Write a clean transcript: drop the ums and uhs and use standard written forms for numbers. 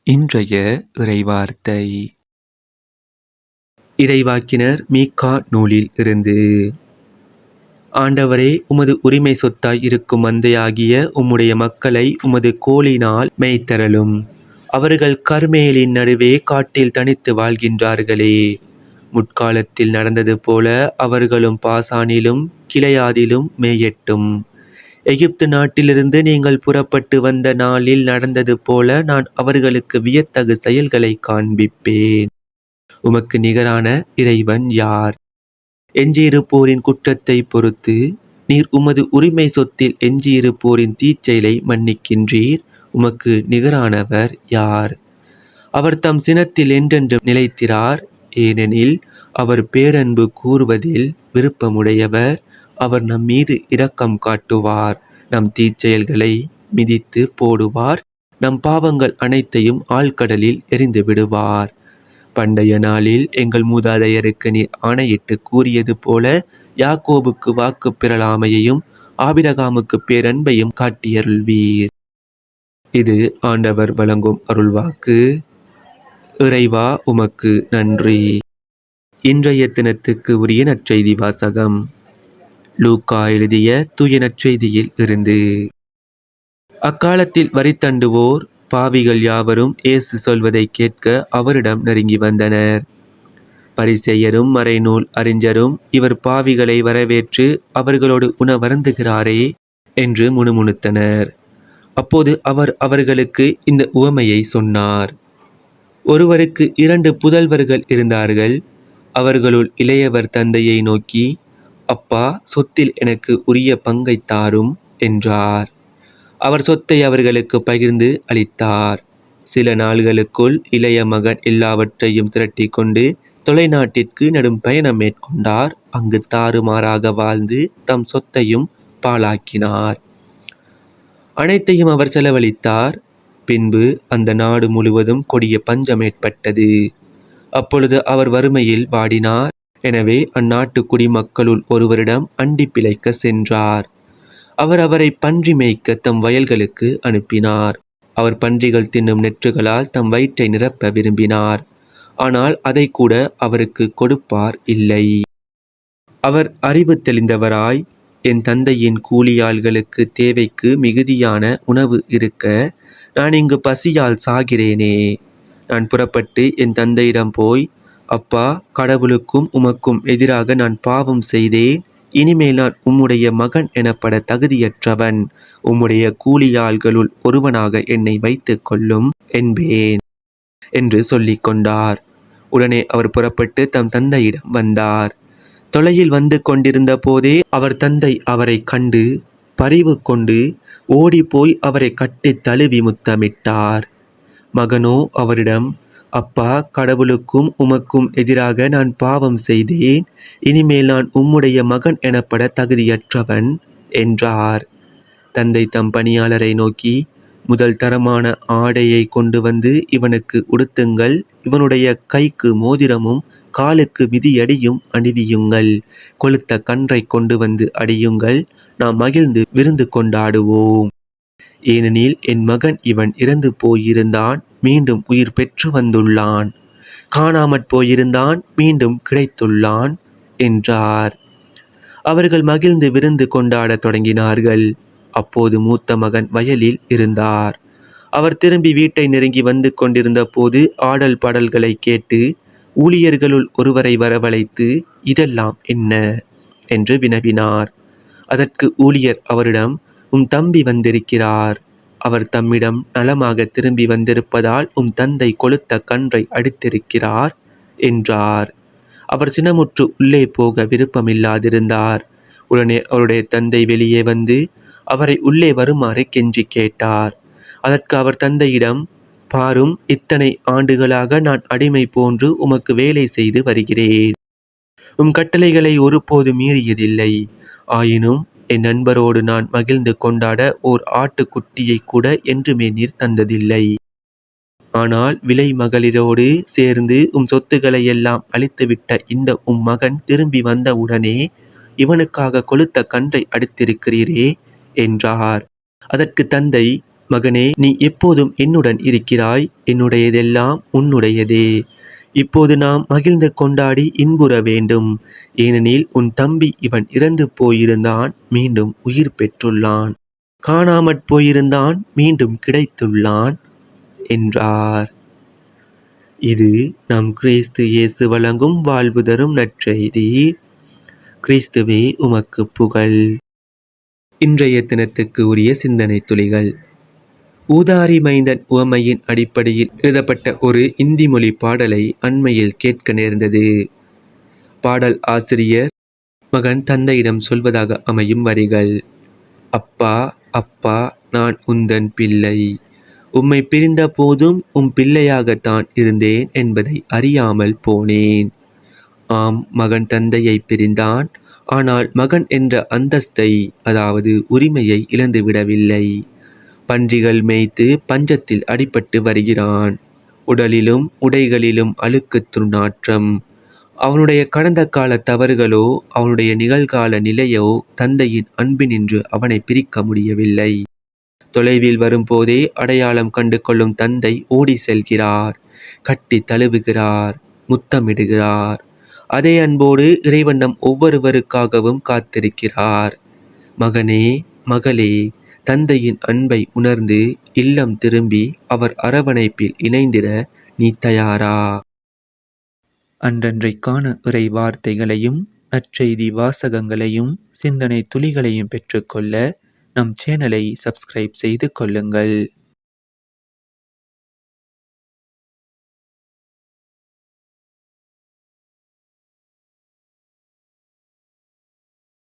இன்றைய இறைவார்த்தை இறைவாக்கினர் மீகா நூலில் இருந்து. ஆண்டவரே, உமது உரிமை சொத்தாய் இருக்கும் மந்தையாகிய உம்முடைய மக்களை உமது கோலினால் மேய்த்தருளும். அவர்கள் கர்மேலின் நடுவே காட்டில் தனித்து வாழ்கின்றார்களே. முற்காலத்தில் நடந்தது போல அவர்களும் பாசானிலும் கிளையாதிலும் மேயட்டும். எகிப்து நாட்டிலிருந்து நீங்கள் புறப்பட்டு வந்த நாளில் நடந்தது போல நான் அவர்களுக்கு வியத்தகு செயல்களை காண்பிப்பேன். உமக்கு நிகரான இறைவன் யார்? எஞ்சியிருப்போரின் குற்றத்தை பொறுத்து நீர் உமது உரிமை சொத்தில் எஞ்சியிருப்போரின் தீச்செயலை மன்னிக்கின்றீர். உமக்கு நிகரானவர் யார்? அவர் தம் சினத்தில் என்றென்றும் நிலைத்திரார். ஏனெனில் அவர் பேரன்பு கூறுவதில் விருப்பமுடையவர். அவர் நம் மீது இரக்கம் காட்டுவார். நம் தீச்செயல்களை மிதித்து போடுவார். நம் பாவங்கள் அனைத்தையும் ஆழ்கடலில் எறிந்து விடுவார். பண்டைய நாளில் எங்கள் மூதாதையருக்கு நீர் ஆணையிட்டு கூறியது போல யாக்கோபுக்கு வாக்கு பிறழாமையையும் ஆபிரகாமுக்கு பேரன்பையும் காட்டியருள்வீர். இது ஆண்டவர் வழங்கும் அருள்வாக்கு. இறைவா, உமக்கு நன்றி. இன்றைய தினத்துக்கு உரிய நற்செய்தி வாசகம் லூக்கா எழுதிய தூய நற்செய்தியில் இருந்து. அக்காலத்தில் வரி தண்டுவோர் பாவிகள் யாவரும் இயேசு சொல்வதை கேட்க அவரிடம் நெருங்கி வந்தனர். பரிசேயரும் மறைநூல் அறிஞரும் இவர் பாவிகளை வரவேற்று அவர்களோடு உணவருந்துகிறாரே என்று முணுமுணுத்தனர். அப்போது அவர் அவர்களுக்கு இந்த உவமையை சொன்னார். ஒருவருக்கு 2 புதல்வர்கள் இருந்தார்கள். அவர்களுள் இளையவர் தந்தையை நோக்கி, அப்பா, சொத்தில் எனக்கு உரிய பங்கை தாரும் என்றார். அவர் சொத்தை அவர்களுக்கு பகிர்ந்து அளித்தார். சில நாள்களுக்குள் இளைய மகன் எல்லாவற்றையும் திரட்டி கொண்டு தொலைநாட்டிற்கு நெடும் பயணம் மேற்கொண்டார். அங்கு தாறுமாறாக வாழ்ந்து தம் சொத்தையும் பாழாக்கினார். அனைத்தையும் அவர் செலவழித்தார். பின்பு அந்த நாடு முழுவதும் கொடிய பஞ்சம் ஏற்பட்டது. அப்பொழுது அவர் வறுமையில் வாடினார். எனவே அந்நாட்டு குடிமக்களுள் ஒருவரிடம் அண்டி பிழைக்க சென்றார். அவர் அவரை பன்றி மேய்க்க தம் வயல்களுக்கு அனுப்பினார். அவர் பன்றிகள் தின்னும் நெற்றுகளால் தம் வயிற்றை நிரப்ப விரும்பினார். ஆனால் அதை கூட அவருக்கு கொடுப்பார் இல்லை. அவர் அறிவு தெளிந்தவராய், என் தந்தையின் கூலியாள்களுக்கு தேவைக்கு மிகுதியான உணவு இருக்க நான் இங்கு பசியால் சாகிறேனே. நான் புறப்பட்டு என் தந்தையிடம் போய், அப்பா, கடவுளுக்கும் உமக்கும் எதிராக நான் பாவம் செய்தேன். இனிமேல் நான் உம்முடைய மகன் எனப்பட தகுதியற்றவன். உம்முடைய கூலியாள்களுள் ஒருவனாக என்னை வைத்துக் கொள்ளும் என்பேன் என்று சொல்லிக் கொண்டார். உடனே அவர் புறப்பட்டு தம் தந்தையிடம் வந்தார். தொலையில் வந்து கொண்டிருந்த போதே அவர் தந்தை அவரை கண்டு பரிவு கொண்டு ஓடிப்போய் அவரை கட்டித் தழுவி முத்தமிட்டார். மகனோ அவரிடம், அப்பா, கடவுளுக்கும் உமக்கும் எதிராக நான் பாவம் செய்தேன். இனிமேல் நான் உம்முடைய மகன் எனப்பட தகுதியற்றவன் என்றார். தந்தை தம் பணியாளரை நோக்கி, முதல் தரமான ஆடையை கொண்டு வந்து இவனுக்கு உடுத்துங்கள். இவனுடைய கைக்கு மோதிரமும் காலுக்கு மிதியடியும் அணிவியுங்கள். கொழுத்த கன்றை கொண்டு வந்து அடியுங்கள். நாம் மகிழ்ந்து விருந்து கொண்டாடுவோம். ஏனெனில் என் மகன் இவன் இறந்து போயிருந்தான், மீண்டும் உயிர் பெற்று வந்துள்ளான். காணாமற் போயிருந்தான், மீண்டும் கிடைத்துள்ளான் என்றார். அவர்கள் மகிழ்ந்து விருந்து கொண்டாடத் தொடங்கினார்கள். அப்போது மூத்த மகன் வயலில் இருந்தார். அவர் திரும்பி வீட்டை நெருங்கி வந்து கொண்டிருந்த போது ஆடல் பாடல்களை கேட்டு ஊழியர்களுள் ஒருவரை வரவழைத்து, இதெல்லாம் என்ன என்று வினவினார். அதற்கு ஊழியர் அவரிடம், உம் தம்பி வந்திருக்கிறார். அவர் தம்மிடம் நலமாக திரும்பி வந்திருப்பதால் உம் தந்தை கொழுத்த கன்றை அடித்திருக்கிறார் என்றார். அவர் சினமுற்று உள்ளே போக விருப்பமில்லாதிருந்தார். உடனே அவருடைய தந்தை வெளியே வந்து அவரை உள்ளே வருமாறு கெஞ்சி கேட்டார். அதற்கு அவர் தந்தையிடம், பாரும், இத்தனை ஆண்டுகளாக நான் அடிமை போன்று உமக்கு வேலை செய்து வருகிறேன். உம் கட்டளைகளை ஒருபோது மீறியதில்லை. ஆயினும் என் நண்பரோடு நான் மகிழ்ந்து கொண்டாட ஓர் ஆட்டுக்குட்டியை கூட என்றுமே நீர் தந்ததில்லை. ஆனால் விலை மகளிரோடு சேர்ந்து உம் சொத்துக்களை எல்லாம் அழித்துவிட்ட இந்த உம் மகன் திரும்பி வந்த உடனே இவனுக்காக கொழுத்த கன்றை அடித்திருக்கிறீரே என்றார். அதற்கு தந்தை, மகனே, நீ எப்போதும் என்னுடன் இருக்கிறாய். என்னுடையதெல்லாம் உன்னுடையதே. இப்போது நாம் மகிழ்ந்து கொண்டாடி இன்புற வேண்டும். ஏனெனில் உன் தம்பி இவன் இறந்து போயிருந்தான், மீண்டும் உயிர் பெற்றுள்ளான். காணாமற் போயிருந்தான், மீண்டும் கிடைத்துள்ளான் என்றார். இது நம் கிறிஸ்து இயேசு வழங்கும் வாழ்வு தரும் நற்செய்தி. கிறிஸ்துவே உமக்கு புகழ். இன்றைய தினத்துக்கு உரிய சிந்தனை துளிகள். ஊதாரி மைந்தன் உவமையின் அடிப்படையில் எழுதப்பட்ட ஒரு இந்தி மொழி பாடலை அண்மையில் கேட்க நேர்ந்தது. பாடல் ஆசிரியர் மகன் தந்தையிடம் சொல்வதாக அமையும் வரிகள்: அப்பா, அப்பா, நான் உந்தன் பிள்ளை. உம்மை பிரிந்த போதும் பிள்ளையாகத்தான் இருந்தேன் என்பதை அறியாமல் போனேன். ஆம், மகன் தந்தையை பிரிந்தான். ஆனால் மகன் என்ற அந்தஸ்தை, அதாவது உரிமையை இழந்துவிடவில்லை. பன்றிகள் மேய்த்து பஞ்சத்தில் அடிபட்டு வருகிறான். உடலிலும் உடைகளிலும் அழுக்கு துர்நாற்றம். அவனுடைய கடந்த கால தவறுகளோ அவனுடைய நிகழ்கால நிலையோ தந்தையின் அன்பினின்று அவனை பிரிக்க முடியவில்லை. தொலைவில் வரும்போதே அடையாளம் கண்டு கொள்ளும் தந்தை ஓடி செல்கிறார், கட்டி தழுவுகிறார், முத்தமிடுகிறார். அதே அன்போடு இறைவன் நம் ஒவ்வொருவருக்காகவும் காத்திருக்கிறார். மகனே, மகளே, தந்தையின் அன்பை உணர்ந்து இல்லம் திரும்பி அவர் அரவணைப்பில் இணைந்திட நீ தயாரா? அன்றன்றைக்கான இறை வார்த்தைகளையும் நற்செய்தி வாசகங்களையும் சிந்தனை துளிகளையும் பெற்றுக்கொள்ள நம் சேனலை சப்ஸ்கிரைப் செய்து கொள்ளுங்கள்.